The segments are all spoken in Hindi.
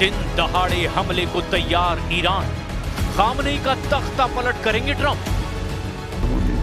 दिन दहाड़े हमले को तैयार ईरान, खामनेई का तख्ता पलट करेंगे ट्रंप।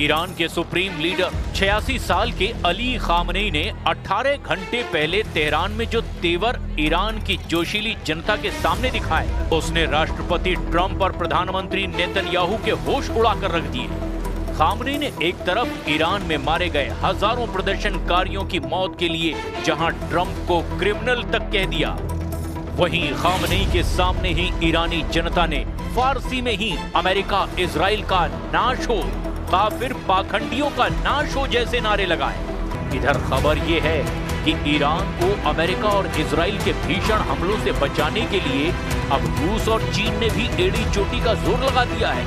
ईरान के सुप्रीम लीडर 86 साल के अली खामनेई ने 18 घंटे पहले तेहरान में जो तेवर ईरान की जोशीली जनता के सामने दिखाए, उसने राष्ट्रपति ट्रंप और प्रधानमंत्री नेतन्याहू के होश उड़ाकर रख दिए। खामनेई ने एक तरफ ईरान में मारे गए हजारों प्रदर्शनकारियों की मौत के लिए जहां ट्रंप को क्रिमिनल तक कह दिया, वहीं खामनेई के सामने ही ईरानी जनता ने फारसी में ही अमेरिका इजराइल का नाश हो, काफिर पाखंडियों का नाश हो जैसे नारे लगाए। इधर खबर ये है कि ईरान को अमेरिका और इजराइल के भीषण हमलों से बचाने के लिए अब रूस और चीन ने भी एड़ी चोटी का जोर लगा दिया है।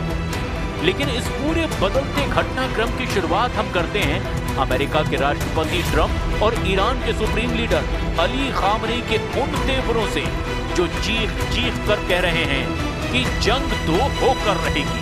लेकिन इस पूरे बदलते घटनाक्रम की शुरुआत हम करते हैं अमेरिका के राष्ट्रपति ट्रंप और ईरान के सुप्रीम लीडर अली खामनेई के उन तेवरों से, जो चीख चीख कर कह रहे हैं कि जंग तो होकर रहेगी।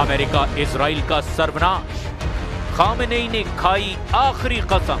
अमेरिका इजराइल का सर्वनाश, खामनेई ने खाई आखिरी कसम।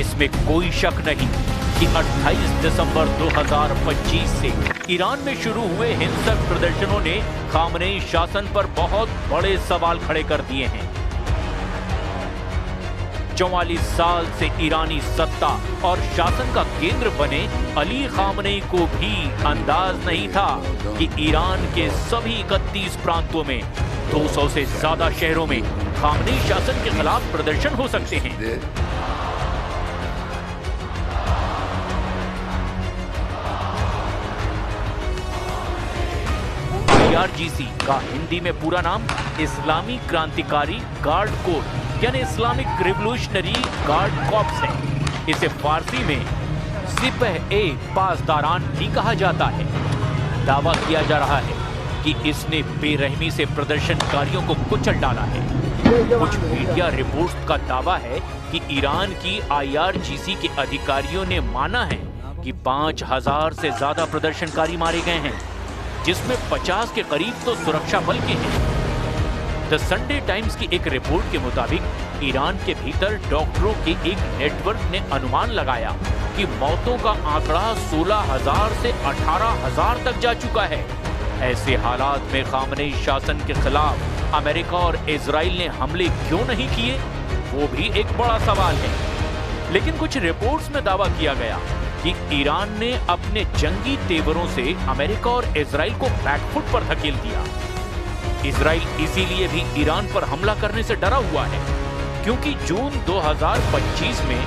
इसमें कोई शक नहीं कि 28 दिसंबर 2025 से ईरान में शुरू हुए हिंसक प्रदर्शनों ने खामनेई शासन पर बहुत बड़े सवाल खड़े कर दिए हैं। 44 साल से ईरानी सत्ता और शासन का केंद्र बने अली खामनेई को भी अंदाज नहीं था कि ईरान के सभी 31 प्रांतों में 200 से ज्यादा शहरों में खामनेई शासन के खिलाफ प्रदर्शन हो सकते हैं। IRGC का हिंदी में पूरा नाम इस्लामी क्रांतिकारी गार्ड कोर यानी इस्लामिक रिवोल्यूशनरी गार्ड कॉर्प्स है। इसे फारसी में सिपह-ए-पासदारान भी कहा जाता है। दावा किया जा रहा है कि इसने बेरहमी से प्रदर्शनकारियों को कुचल डाला है। कुछ मीडिया रिपोर्ट्स का दावा है कि ईरान की IRGC के अधिकारियों ने माना है कि 5000 से ज्यादा प्रदर्शनकारी मारे गए हैं, जिसमें 50 के करीब तो सुरक्षा बल के हैं। द संडे टाइम्स की एक रिपोर्ट के मुताबिक ईरान के भीतर डॉक्टरों के एक नेटवर्क ने अनुमान लगाया कि मौतों का आंकड़ा 16,000 से 18,000 तक जा चुका है। ऐसे हालात में खामनेई शासन के खिलाफ अमेरिका और इजराइल ने हमले क्यों नहीं किए, वो भी एक बड़ा सवाल है। लेकिन कुछ रिपोर्ट्स में दावा किया गया कि ईरान ने अपने जंगी तेवरों से अमेरिका और इजराइल को बैकफुट पर धकेल दिया। इजराइल इसीलिए भी ईरान पर हमला करने से डरा हुआ है क्योंकि जून 2025 में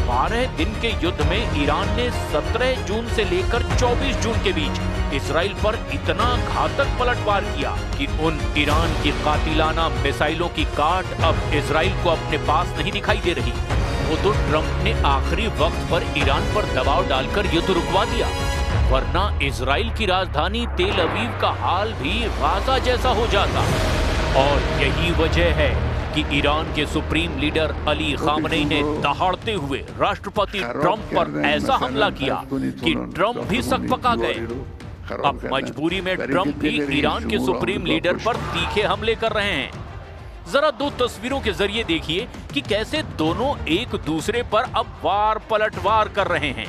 12 दिन के युद्ध में ईरान ने 17 जून से लेकर 24 जून के बीच इजराइल पर इतना घातक पलटवार किया कि उन ईरान की कातिलाना मिसाइलों की काट अब इजराइल को अपने पास नहीं दिखाई दे रही। वो तो ट्रंप ने आखिरी वक्त पर ईरान पर दबाव डालकर युद्ध रुकवा दिया, वरना इजराइल की राजधानी तेल अवीव का हाल भी गाजा जैसा हो जाता। और यही वजह है कि ईरान के सुप्रीम लीडर अली खामनेई ने दहाड़ते हुए राष्ट्रपति ट्रंप पर ऐसा हमला किया कि ट्रंप भी सकपका गए। अब मजबूरी में ट्रंप भी ईरान के सुप्रीम लीडर पर तीखे हमले कर रहे हैं। जरा दो तस्वीरों के जरिए देखिए कि कैसे दोनों एक दूसरे पर अब वार पलटवार कर रहे हैं।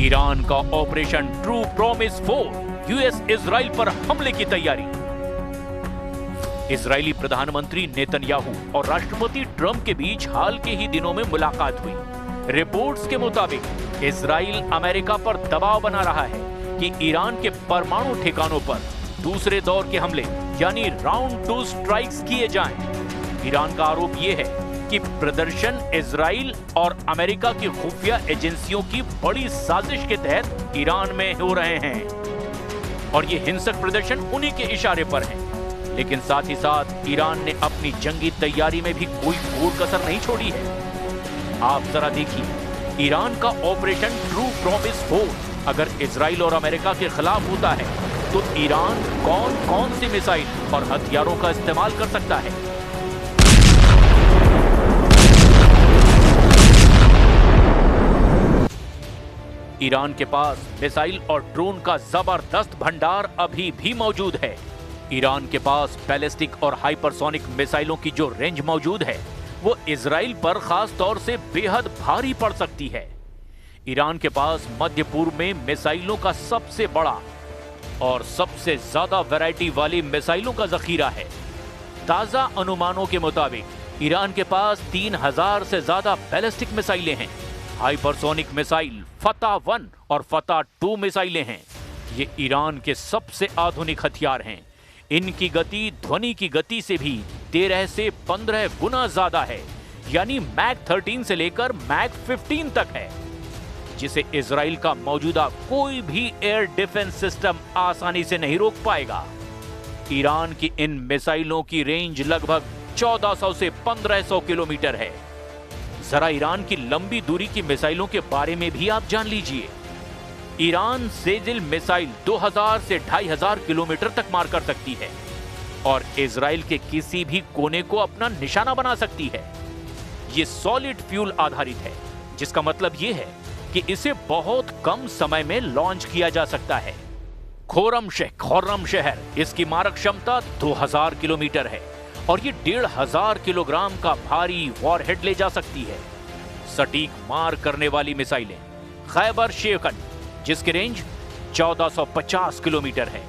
ईरान का operation true promise 4 US Israel पर हमले की तैयारी। इजरायली प्रधानमंत्री नेतन्याहू और राष्ट्रपति ट्रंप के बीच हाल के ही दिनों में मुलाकात हुई। रिपोर्ट्स के मुताबिक इजराइल अमेरिका पर दबाव बना रहा है कि ईरान के परमाणु ठिकानों पर दूसरे दौर के हमले यानी राउंड 2 स्ट्राइक्स किए जाएं। ईरान का आरोप यह है कि प्रदर्शन इजराइल और अमेरिका की खुफिया एजेंसियों की बड़ी साजिश के तहत ईरान में हो रहे हैं और ये हिंसक प्रदर्शन उन्हीं के इशारे पर हैं। लेकिन साथ ही साथ ईरान ने अपनी जंगी तैयारी में भी कोई कोर कसर नहीं छोड़ी है। आप जरा देखिए, ईरान का ऑपरेशन ट्रू प्रॉमिस 4 अगर इजराइल और अमेरिका के खिलाफ होता है तो ईरान कौन कौन सी मिसाइल और हथियारों का इस्तेमाल कर सकता है। ईरान के पास मिसाइल और ड्रोन का जबरदस्त भंडार अभी भी मौजूद है। ईरान के पास बैलिस्टिक और हाइपरसोनिक मिसाइलों की जो रेंज मौजूद है वो इजराइल पर खास तौर से बेहद भारी पड़ सकती है। ईरान के पास मध्य पूर्व में मिसाइलों का सबसे बड़ा और सबसे ज्यादा वैरायटी वाली मिसाइलों का जखीरा है। ताजा अनुमानों के मुताबिक ईरान के पास 3000 से ज्यादा बैलिस्टिक मिसाइलें हैं। हाइपरसोनिक मिसाइल फतह 1 और फतह 2 मिसाइलें हैं। ये ईरान के सबसे आधुनिक हथियार हैं। इनकी गति ध्वनि की गति से भी 13 से 15 गुना ज्यादा है, यानी मैक 13 से लेकर मैक 15 तक है, जिसे इजराइल का मौजूदा कोई भी एयर डिफेंस सिस्टम आसानी से नहीं रोक पाएगा। ईरान की इन मिसाइलों की रेंज लगभग 1400 से 1500 किलोमीटर है। जरा ईरान की लंबी दूरी की मिसाइलों के बारे में भी आप जान लीजिए। ईरान सेजिल मिसाइल 2000 से 2500 किलोमीटर तक मार कर सकती है और इजराइल के किसी भी कोने को अपना निशाना बना सकती है। यह सॉलिड फ्यूल आधारित है, जिसका मतलब यह है कि इसे बहुत कम समय में लॉन्च किया जा सकता है। खुर्रम शहर इसकी मारक क्षमता 2000 किलोमीटर है और ये 1500 किलोग्राम का भारी वॉरहेड ले जा सकती है। सटीक मार करने वाली मिसाइलें खैबर शेखन, जिसकी रेंज 1450 किलोमीटर है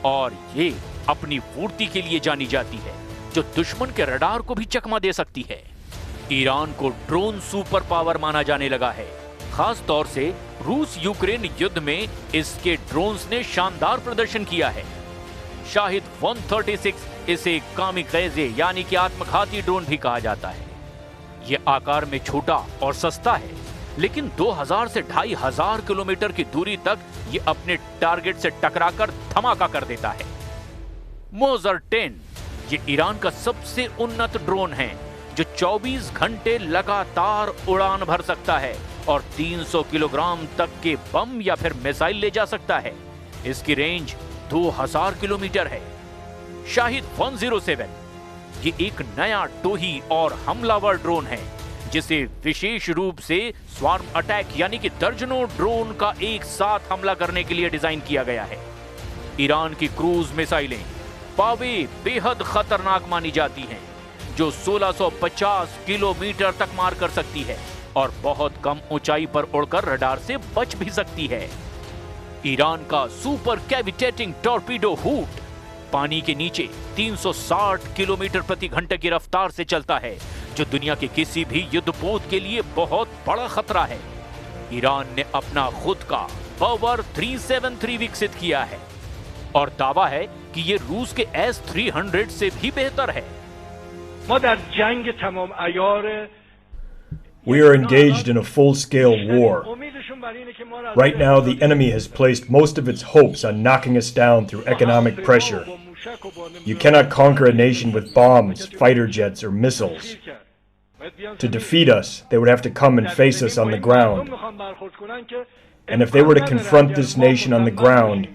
और ये अपनी फुर्ती के लिए जानी जाती है, जो दुश्मन के रडार को भी चकमा दे सकती है। ईरान को ड्रोन सुपर पावर माना जाने लगा है। खास तौर से रूस यूक्रेन युद्ध में इसके ड्रोन्स ने शानदार प्रदर्शन किया है। शाहिद 136 इसे कामिकाज़े यानी कि आत्मघाती ड्रोन भी कहा जाता है। यह आकार में छोटा और सस्ता है, लेकिन 2000 से 2500 किलोमीटर की दूरी तक ये अपने टारगेट से टकराकर धमाका कर देता है। मोजर 10 ये ईरान का सबसे उन्नत ड्रोन है, जो 24 घंटे लगातार उड़ान भर सकता है और 300 किलोग्राम तक के बम या फिर मिसाइल ले जा सकता है। इसकी रेंज 2000 किलोमीटर है। शाहिद 107 ये एक नया टोही और हमलावर ड्रोन है, जिसे विशेष रूप से स्वार्म अटैक यानी कि दर्जनों ड्रोन का एक साथ हमला करने के लिए डिजाइन किया गया है। ईरान की क्रूज मिसाइलें पावे बेहद खतरनाक मानी जाती हैं, जो 1650 किलोमीटर तक मार कर सकती है और बहुत कम ऊंचाई पर उड़कर रडार से बच भी सकती है। ईरान का सुपर कैविटेटिंग टॉर्पीडो हुट पानी के नीचे 360 किलोमीटर प्रति घंटे की रफ्तार से चलता है, जो दुनिया के किसी भी युद्धपोत के लिए बहुत बड़ा खतरा है। ईरान ने अपना खुद का पावर 373 विकसित किया है और दावा है कि ये रूस के S-300 से भी बेहतर है। We are engaged in a full-scale war. Right now, the enemy has placed most of its hopes on knocking us down through economic pressure. You cannot conquer a nation with bombs, fighter jets, or missiles. To defeat us, they would have to come and face us on the ground. And if they were to confront this nation on the ground,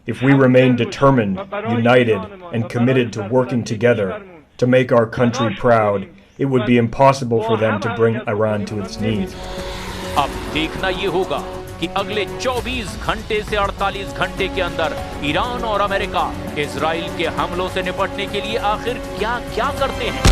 if we remain determined, united, and committed to working together to make our country proud, it would be impossible for them to bring Iran to its knees. अब देखना ये होगा कि अगले 24 घंटे से 48 घंटे के अंदर ईरान और अमेरिका इजराइल के हमलों से निपटने के लिए आखिर क्या-क्या करते हैं।